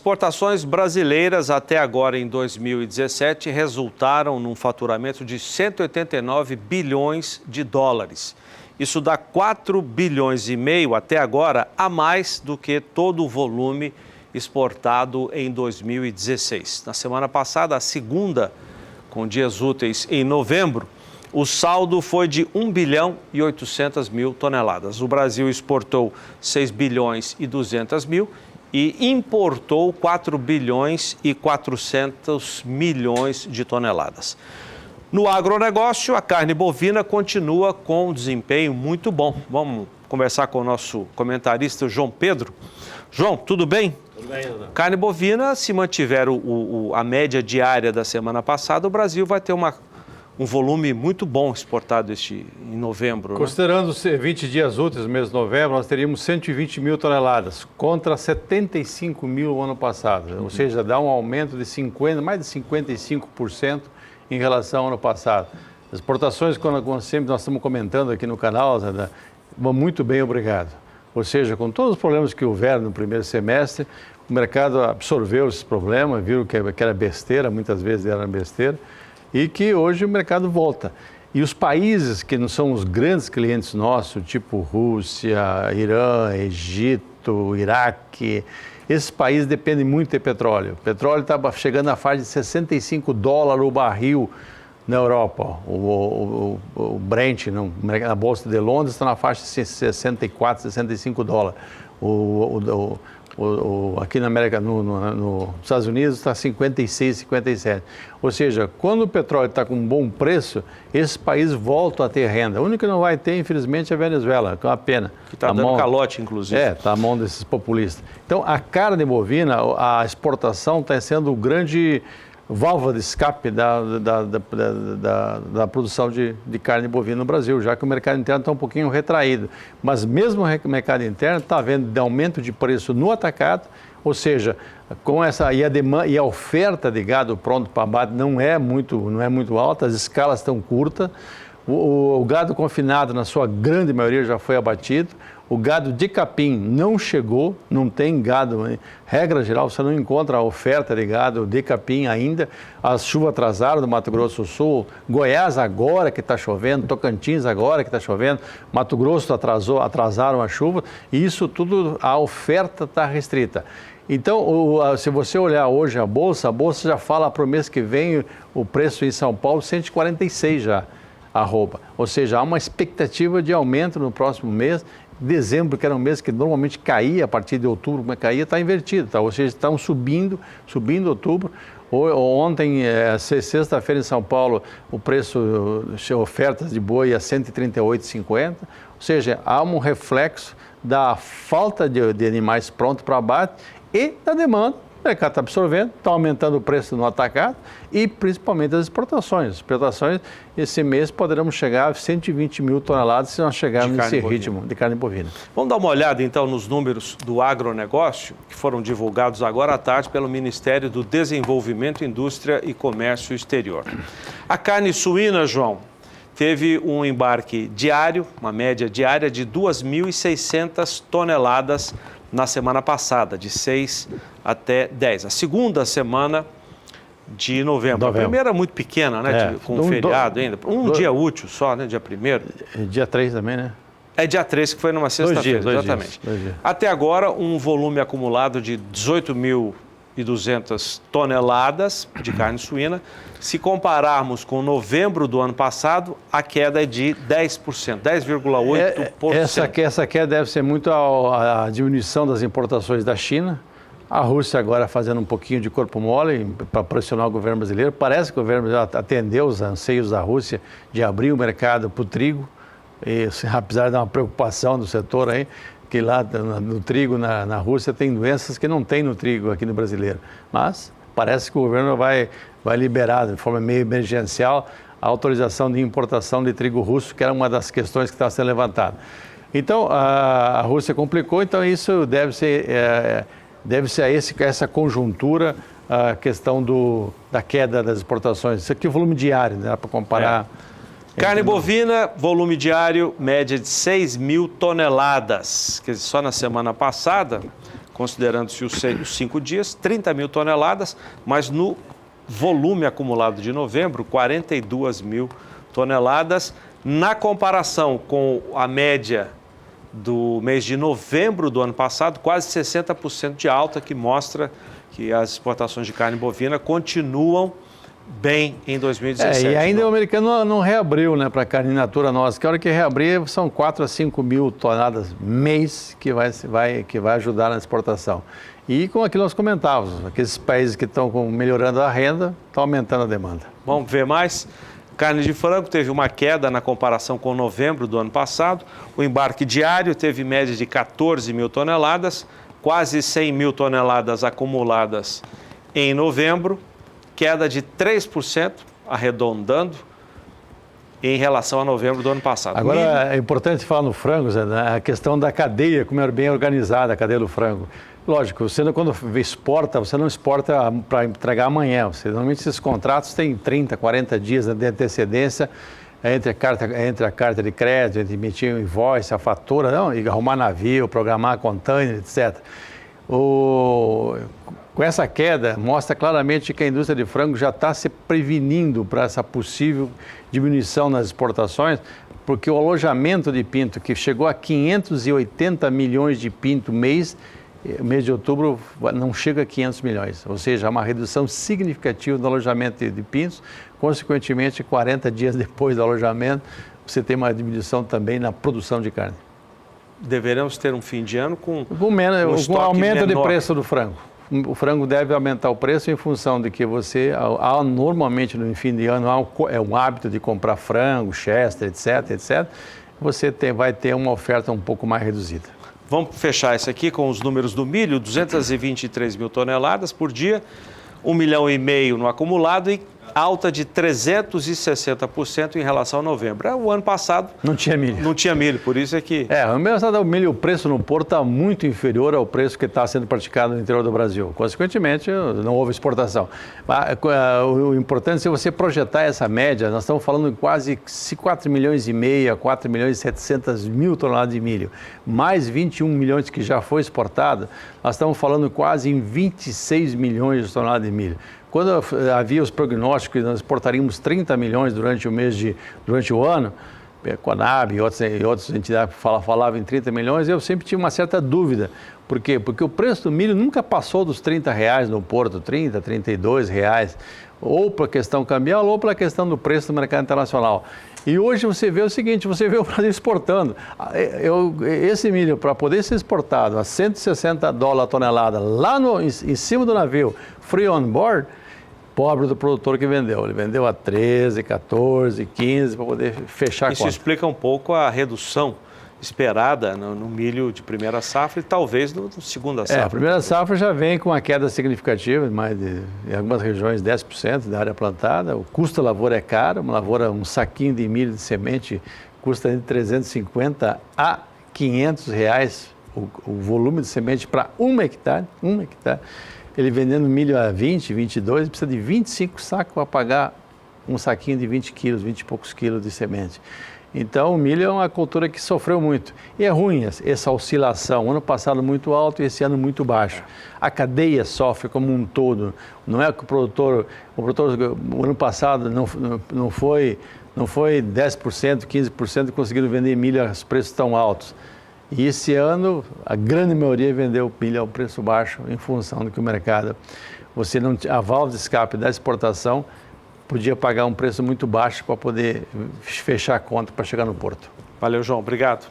exportações brasileiras até agora em 2017 resultaram num faturamento de 189 bilhões de dólares. Isso dá 4 bilhões e meio até agora a mais do que todo o volume exportado em 2016. Na semana passada, a segunda, com dias úteis em novembro, o saldo foi de 1 bilhão e 800 mil toneladas. O Brasil exportou 6 bilhões e 200 mil e importou 4 bilhões e 400 milhões de toneladas. No agronegócio, a carne bovina continua com um desempenho muito bom. Vamos conversar com o nosso comentarista João Pedro. João, tudo bem? Tudo bem, Ana. Carne bovina, se mantiver a média diária da semana passada, o Brasil vai ter um volume muito bom exportado em novembro. Considerando 20 dias úteis no mês de novembro, nós teríamos 120 mil toneladas, contra 75 mil no ano passado. Ou seja, dá um aumento de mais de 55% em relação ao ano passado. As exportações, como sempre nós estamos comentando aqui no canal, vão muito bem, obrigado. Ou seja, com todos os problemas que houveram no primeiro semestre, o mercado absorveu esses problemas, viram que era besteira, muitas vezes era besteira, e que hoje o mercado volta. E os países que não são os grandes clientes nossos, tipo Rússia, Irã, Egito, Iraque, esses países dependem muito de petróleo. O petróleo está chegando na faixa de 65 dólares o barril na Europa. O Brent, na Bolsa de Londres, está na faixa de 64, 65 dólares. Aqui na América, nos Estados Unidos, está 56, 57. Ou seja, quando o petróleo está com um bom preço, esses países voltam a ter renda. O único que não vai ter, infelizmente, é a Venezuela, que é uma pena. Que está dando calote, inclusive. Está na mão desses populistas. Então, a carne bovina, a exportação está sendo o grande válvula de escape da produção de carne bovina no Brasil, já que o mercado interno está um pouquinho retraído. Mas mesmo o mercado interno está vendo de aumento de preço no atacado, ou seja, com essa e a oferta de gado pronto para abate não é muito alta, as escalas estão curtas. O gado confinado, na sua grande maioria, já foi abatido. O gado de capim não chegou, não tem gado. Regra geral, você não encontra a oferta de gado de capim ainda. As chuvas atrasaram no Mato Grosso do Sul. Goiás agora que está chovendo, Tocantins agora que está chovendo, Mato Grosso atrasaram a chuva. E isso tudo, a oferta está restrita. Então, se você olhar hoje a bolsa já fala para o mês que vem o preço em São Paulo 146 já. Arroba. Ou seja, há uma expectativa de aumento no próximo mês. Dezembro, que era um mês que normalmente caía, a partir de outubro, mas caía, está invertido. Tá? Ou seja, estão subindo outubro. Ontem, sexta-feira em São Paulo, o preço de ofertas de boi a 138,50. Ou seja, há um reflexo da falta de animais prontos para abate e da demanda. O mercado está absorvendo, está aumentando o preço no atacado e principalmente as exportações. As exportações, esse mês poderemos chegar a 120 mil toneladas se nós chegarmos nesse ritmo de carne bovina. Vamos dar uma olhada então nos números do agronegócio, que foram divulgados agora à tarde pelo Ministério do Desenvolvimento, Indústria e Comércio Exterior. A carne suína, João, teve um embarque diário, uma média diária de 2.600 toneladas na semana passada, de 6 até 10. A segunda semana de novembro. A primeira muito pequena, né? Com feriado ainda. Dia útil só, né? Dia 1º. Dia 3 também, né? É dia 3, que foi numa sexta-feira, exatamente. 2 dias. Até agora, um volume acumulado de 18.200 toneladas de carne suína. Se compararmos com novembro do ano passado, a queda é de 10%, 10,8%. Essa queda deve ser muito a diminuição das importações da China. A Rússia agora fazendo um pouquinho de corpo mole para pressionar o governo brasileiro. Parece que o governo já atendeu os anseios da Rússia de abrir o mercado para o trigo. E, apesar de dar uma preocupação do setor aí, que lá no trigo, na Rússia, tem doenças que não tem no trigo aqui no brasileiro. Mas parece que o governo vai liberar de forma meio emergencial a autorização de importação de trigo russo, que era uma das questões que estava sendo levantada. Então, a Rússia complicou, então isso deve ser essa conjuntura, a questão da queda das exportações. Isso aqui é o volume diário, né, para comparar. Carne bovina, volume diário, média de 6 mil toneladas. Quer dizer, só na semana passada, considerando-se os 5 dias, 30 mil toneladas, mas no volume acumulado de novembro, 42 mil toneladas. Na comparação com a média do mês de novembro do ano passado, quase 60% de alta, que mostra que as exportações de carne bovina continuam bem em 2017. E ainda o americano não reabriu, né, para a carne in natura nossa, que a hora que reabrir são 4 a 5 mil toneladas mês que vai ajudar na exportação. E com aquilo nós comentávamos, aqueles países que estão melhorando a renda, estão aumentando a demanda. Vamos ver mais? Carne de frango teve uma queda na comparação com novembro do ano passado. O embarque diário teve média de 14 mil toneladas, quase 100 mil toneladas acumuladas em novembro, queda de 3%, arredondando, em relação a novembro do ano passado. Agora, é importante falar no frango, Zé, né? A questão da cadeia, como é bem organizada a cadeia do frango. Lógico, você quando exporta, você não exporta para entregar amanhã. Normalmente esses contratos têm 30, 40 dias de antecedência entre a carta de crédito, entre emitir o invoice, a fatura, não, e arrumar navio, programar container, etc. Com essa queda, mostra claramente que a indústria de frango já está se prevenindo para essa possível diminuição nas exportações, porque o alojamento de pinto, que chegou a 580 milhões de pinto mês de outubro não chega a 500 milhões, ou seja, há uma redução significativa do alojamento de pintos, consequentemente, 40 dias depois do alojamento, você tem uma diminuição também na produção de carne. Deveremos ter um fim de ano com aumento de preço do frango. O frango deve aumentar o preço em função de que você, normalmente no fim de ano, é um hábito de comprar frango, chester, etc. Você vai ter uma oferta um pouco mais reduzida. Vamos fechar isso aqui com os números do milho, 223 mil toneladas por dia, 1,5 milhão no acumulado e alta de 360% em relação a novembro. O ano passado não tinha milho. Não tinha milho, por isso é que... O ano passado o milho, o preço no porto está muito inferior ao preço que está sendo praticado no interior do Brasil. Consequentemente, não houve exportação. O importante é você projetar essa média. Nós estamos falando de quase 4 milhões e meio, 4 milhões e 700 mil toneladas de milho, mais 21 milhões que já foi exportado. Nós estamos falando quase em 26 milhões de toneladas de milho. Quando havia os prognósticos que nós exportaríamos 30 milhões durante o ano, a Conab e outras entidades falavam em 30 milhões, eu sempre tinha uma certa dúvida. Por quê? Porque o preço do milho nunca passou dos R$30 no porto, 30, R$32, ou pela questão cambial ou pela questão do preço do mercado internacional. E hoje você vê o seguinte, você vê o Brasil exportando. Esse milho, para poder ser exportado a $160 a tonelada, lá em cima do navio, free on board, pobre do produtor que vendeu. Ele vendeu a 13, 14, 15 para poder fechar a conta. Isso explica um pouco a redução esperada no milho de primeira safra e talvez no segunda safra. A primeira safra já vem com uma queda significativa, em algumas regiões 10% da área plantada. O custo da lavoura é caro, um saquinho de milho de semente custa entre 350 a 500 reais o volume de semente para 1 hectare. Ele vendendo milho a 20, 22, precisa de 25 sacos para pagar um saquinho de 20 quilos, 20 e poucos quilos de semente. Então, o milho é uma cultura que sofreu muito. E é ruim essa oscilação. Ano passado muito alto e esse ano muito baixo. A cadeia sofre como um todo. Não é que o produtor o ano passado não foi 10%, 15% conseguiram vender milho a preços tão altos. E esse ano, a grande maioria vendeu milho ao preço baixo em função do que o mercado... A válvula de escape da exportação podia pagar um preço muito baixo para poder fechar a conta para chegar no porto. Valeu, João. Obrigado.